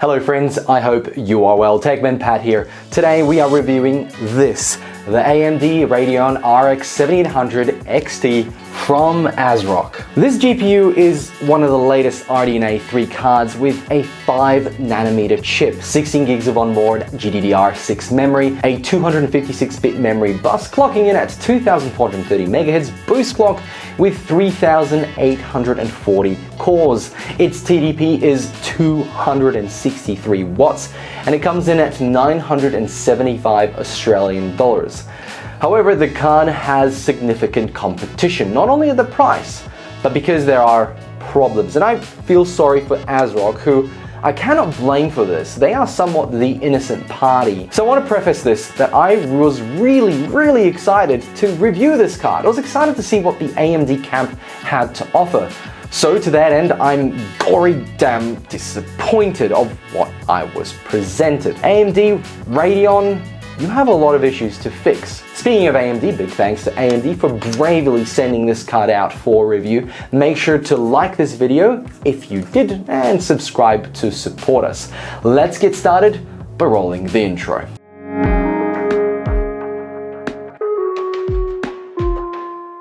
Hello friends, I hope you are well. TechMan Pat here. Today we are reviewing this, the AMD Radeon RX 7800 XT from AsRock. This GPU is one of the latest RDNA 3 cards with a 5nm chip, 16 gigs of onboard GDDR6 memory, a 256-bit memory bus clocking in at 2430 MHz boost clock with 3840 cores. Its TDP is 263 watts and it comes in at 975 Australian dollars. However, the card has significant competition, not only at the price, but because there are problems. And I feel sorry for AsRock, who I cannot blame for this. They are somewhat the innocent party. So I want to preface this that I was really excited to review this card. I was excited to see what the AMD camp had to offer. So to that end, I'm gory damn disappointed of what I was presented. AMD Radeon, you have a lot of issues to fix. Speaking of AMD, big thanks to AMD for bravely sending this card out for review. Make sure to like this video if you did and subscribe to support us. Let's get started by rolling the intro.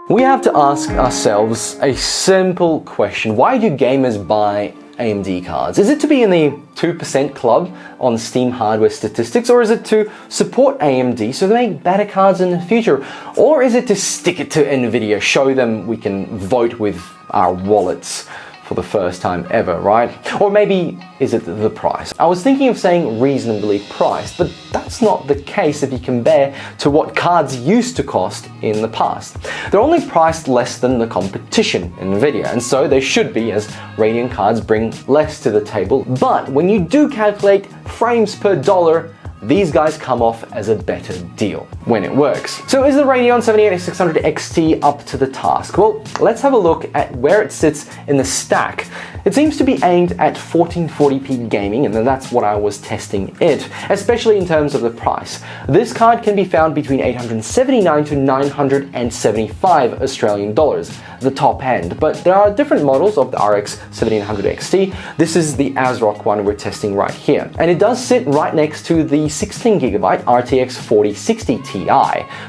We have to ask ourselves a simple question. Why do gamers buy AMD cards? Is it to be in the 2% club on Steam hardware statistics, or is it to support AMD so they make better cards in the future? Or is it to stick it to Nvidia, show them we can vote with our wallets for the first time ever, right? Or maybe is it the price? I was thinking of saying reasonably priced, but that's not the case if you compare to what cards used to cost in the past. They're only priced less than the competition, Nvidia, and so they should be, as Radeon cards bring less to the table. But when you do calculate frames per dollar, these guys come off as a better deal when it works. So is the Radeon 7800 XT up to the task? Well, let's have a look at where it sits in the stack. It seems to be aimed at 1440p gaming, and that's what I was testing it, especially in terms of the price. This card can be found between 879 to 975 Australian dollars, the top end, but there are different models of the RX 7800 XT. This is the AsRock one we're testing right here, and it does sit right next to the 16GB RTX 4060 Ti,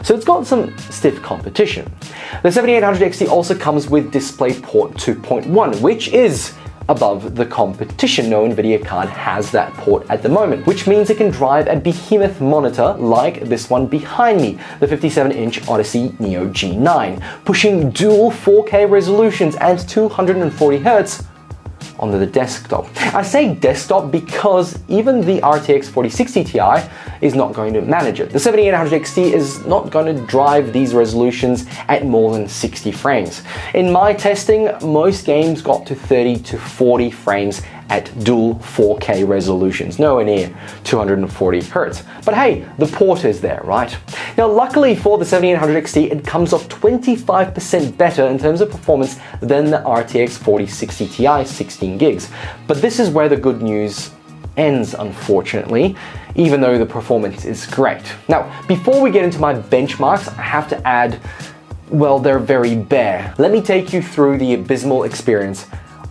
so it's got some stiff competition. The 7800 XT also comes with DisplayPort 2.1, which is above the competition. No Nvidia card has that port at the moment, which means it can drive a behemoth monitor like this one behind me, the 57-inch Odyssey Neo G9, pushing dual 4K resolutions and 240Hz onto the desktop. I say desktop because even the RTX 4060 Ti is not going to manage it. The 7800 XT is not going to drive these resolutions at more than 60 frames. In my testing, most games got to 30 to 40 frames at dual 4K resolutions, nowhere near 240 Hz. But hey, the port is there, right? Now, luckily for the 7800 XT, it comes off 25% better in terms of performance than the RTX 4060 Ti 16 gigs. But this is where the good news ends, unfortunately, even though the performance is great. Now, before we get into my benchmarks, I have to add, well, they're very bare. Let me take you through the abysmal experience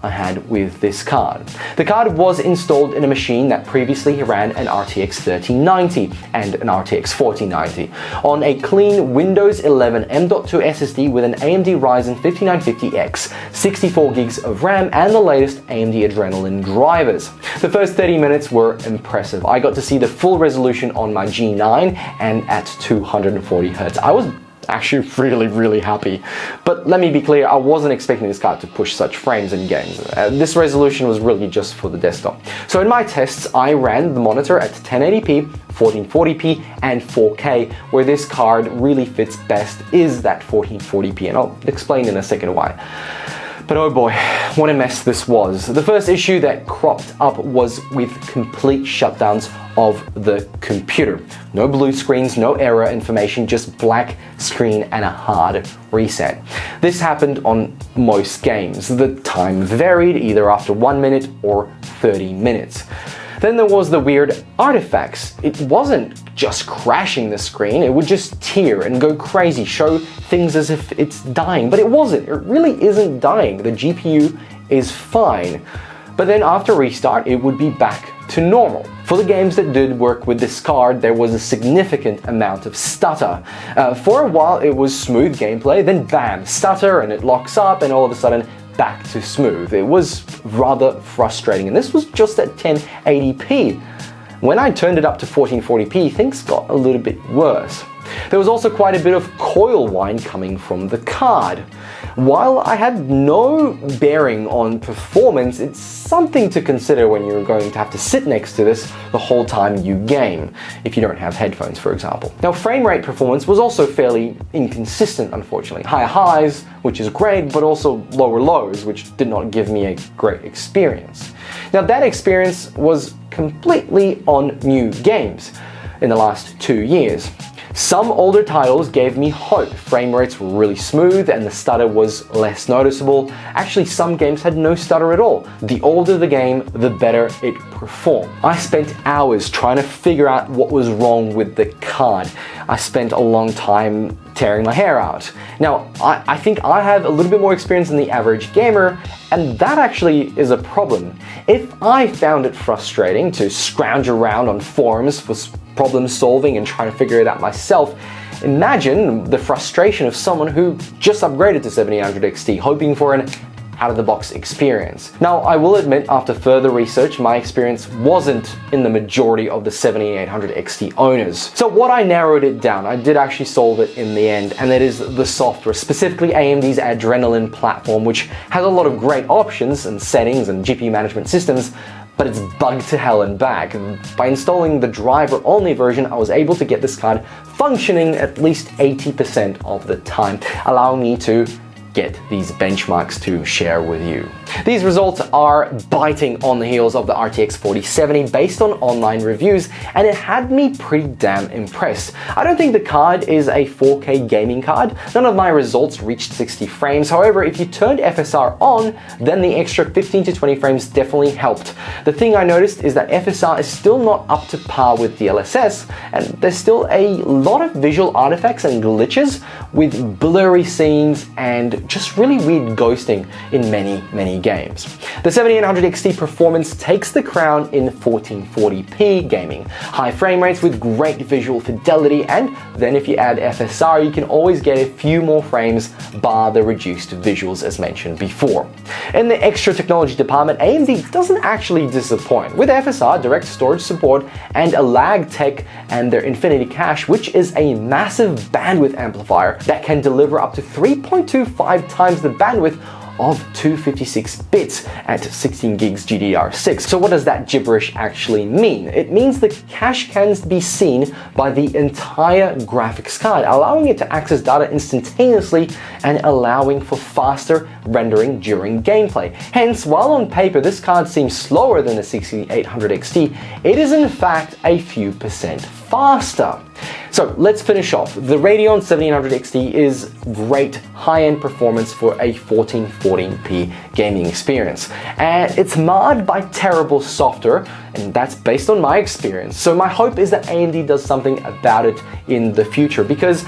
I had with this card. The card was installed in a machine that previously ran an RTX 3090 and an RTX 4090 on a clean Windows 11 M.2 SSD with an AMD Ryzen 5950X, 64 gigs of RAM, and the latest AMD Adrenalin drivers. The first 30 minutes were impressive. I got to see the full resolution on my G9 and at 240 Hz. I was actually really happy. But let me be clear, I wasn't expecting this card to push such frames in games. This resolution was really just for the desktop. So in my tests, I ran the monitor at 1080p, 1440p, and 4K. Where this card really fits best is that 1440p, and I'll explain in a second why. But oh boy, what a mess this was. The first issue that cropped up was with complete shutdowns of the computer. No blue screens, no error information, just black screen and a hard reset. This happened on most games. The time varied either after 1 minute or 30 minutes. Then there was the weird artifacts. It wasn't just crashing the screen, it would just tear and go crazy, show things as if it's dying, but it wasn't. It really isn't dying. The GPU is fine. but then after restart, it would be back to normal. For the games that did work with this card, there was a significant amount of stutter. For a while, it was smooth gameplay, then bam, stutter, and it locks up, and all of a sudden, back to smooth. It was rather frustrating, and this was just at 1080p. When I turned it up to 1440p, things got a little bit worse. There was also quite a bit of coil whine coming from the card. While I had no bearing on performance, it's something to consider when you're going to have to sit next to this the whole time you game, if you don't have headphones, for example. Now, frame rate performance was also fairly inconsistent, unfortunately. Higher highs, which is great, but also lower lows, which did not give me a great experience. Now, that experience was completely on new games in the last 2 years. Some older titles gave me hope. Frame rates were really smooth and the stutter was less noticeable. Actually, some games had no stutter at all. The older the game, the better it performed. I spent hours trying to figure out what was wrong with the card. I spent a long time tearing my hair out. Now, I think I have a little bit more experience than the average gamer, and that actually is a problem. If I found it frustrating to scrounge around on forums for problem solving and trying to figure it out myself, imagine the frustration of someone who just upgraded to 7800 XT hoping for an out-of-the-box experience. Now, I will admit, after further research, my experience wasn't in the majority of the 7800 XT owners. So what I narrowed it down, I did actually solve it in the end, and that is the software, specifically AMD's Adrenalin platform, which has a lot of great options and settings and GPU management systems, but it's bugged to hell and back. And by installing the driver-only version, I was able to get this card functioning at least 80% of the time, allowing me to get these benchmarks to share with you. These results are biting on the heels of the RTX 4070 based on online reviews, and it had me pretty damn impressed. I don't think the card is a 4K gaming card. None of my results reached 60 frames. However, if you turned FSR on, then the extra 15 to 20 frames definitely helped. The thing I noticed is that FSR is still not up to par with DLSS, and there's still a lot of visual artifacts and glitches with blurry scenes and just really weird ghosting in many games. The 7800 XT performance takes the crown in 1440p gaming. High frame rates with great visual fidelity, and then if you add FSR, you can always get a few more frames bar the reduced visuals as mentioned before. In the extra technology department, AMD doesn't actually disappoint. With FSR, direct storage support, and a lag tech and their Infinity Cache, which is a massive bandwidth amplifier that can deliver up to 3.25 times the bandwidth of 256 bits at 16 gigs GDDR6. So what does that gibberish actually mean? It means the cache can be seen by the entire graphics card, allowing it to access data instantaneously and allowing for faster rendering during gameplay. Hence, while on paper this card seems slower than the 6800 XT, it is in fact a few percent faster. So let's finish off. The Radeon 7800 XT is great high-end performance for a 1440p gaming experience. And it's marred by terrible software, and that's based on my experience. So my hope is that AMD does something about it in the future, because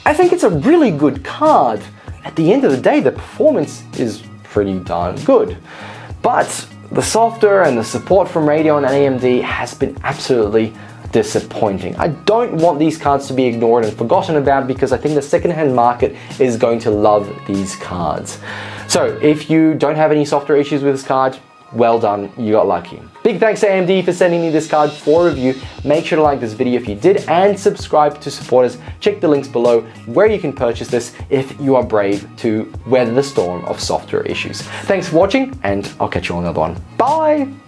I think it's a really good card. At the end of the day, the performance is pretty darn good. But the software and the support from Radeon and AMD has been absolutely disappointing. I don't want these cards to be ignored and forgotten about, because I think the secondhand market is going to love these cards. So if you don't have any software issues with this card, well done, you got lucky. Big thanks to AMD for sending me this card for review. Make sure to like this video if you did, and subscribe to support us. Check the links below where you can purchase this if you are brave to weather the storm of software issues. Thanks for watching, and I'll catch you on another one. Bye!